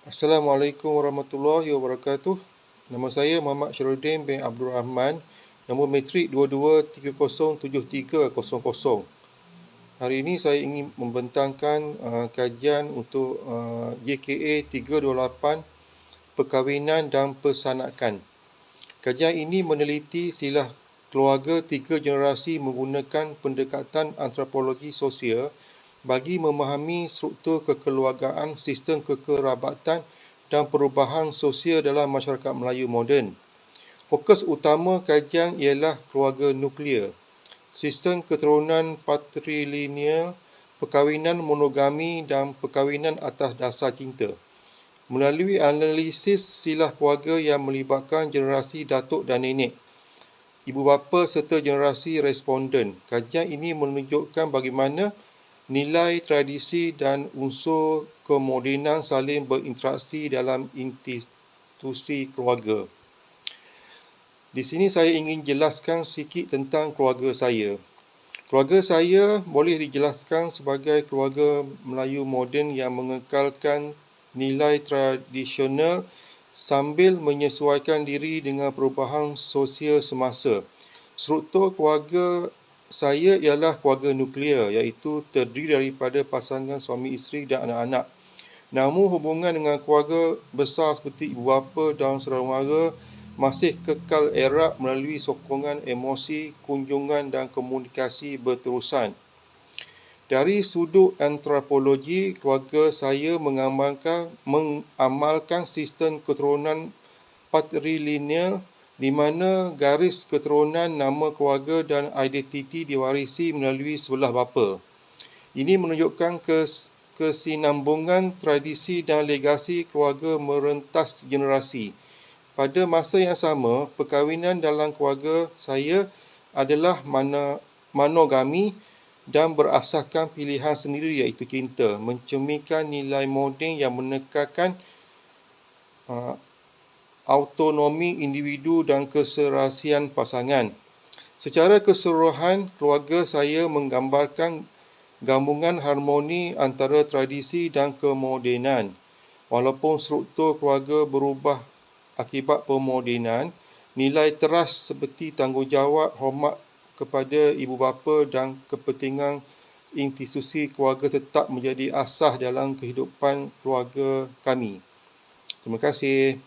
Assalamualaikum warahmatullahi wabarakatuh. Nama saya Muhammad Syarudin bin Abdul Rahman. Nombor matrik 22307300. Hari ini saya ingin membentangkan kajian untuk JKA 328 Perkahwinan dan Persanakan. Kajian ini meneliti silah keluarga 3 generasi menggunakan pendekatan antropologi sosial bagi memahami struktur kekeluargaan, sistem kekerabatan dan perubahan sosial dalam masyarakat Melayu moden. Fokus utama kajian ialah keluarga nuklear, sistem keturunan patrilineal, perkahwinan monogami dan perkahwinan atas dasar cinta. Melalui analisis silah keluarga yang melibatkan generasi datuk dan nenek, ibu bapa serta generasi responden, kajian ini menunjukkan bagaimana nilai tradisi dan unsur kemodenan saling berinteraksi dalam institusi keluarga. Di sini saya ingin jelaskan sikit tentang keluarga saya. Keluarga saya boleh dijelaskan sebagai keluarga Melayu moden yang mengekalkan nilai tradisional sambil menyesuaikan diri dengan perubahan sosial semasa. Struktur keluarga saya ialah keluarga nuklear, iaitu terdiri daripada pasangan suami isteri dan anak-anak. Namun hubungan dengan keluarga besar seperti ibu bapa dan saudara mara masih kekal erat melalui sokongan emosi, kunjungan dan komunikasi berterusan. Dari sudut antropologi, keluarga saya mengamalkan sistem keturunan patrilineal di mana garis keturunan, nama keluarga dan identiti diwarisi melalui sebelah bapa. Ini menunjukkan kesinambungan tradisi dan legasi keluarga merentas generasi. Pada masa yang sama, perkahwinan dalam keluarga saya adalah monogami dan berasaskan pilihan sendiri iaitu cinta, mencerminkan nilai moden yang menekankan autonomi individu dan keserasian pasangan. Secara keseluruhan, keluarga saya menggambarkan gabungan harmoni antara tradisi dan kemodenan. Walaupun struktur keluarga berubah akibat pemodenan, nilai teras seperti tanggungjawab, hormat kepada ibu bapa dan kepentingan institusi keluarga tetap menjadi asas dalam kehidupan keluarga kami. Terima kasih.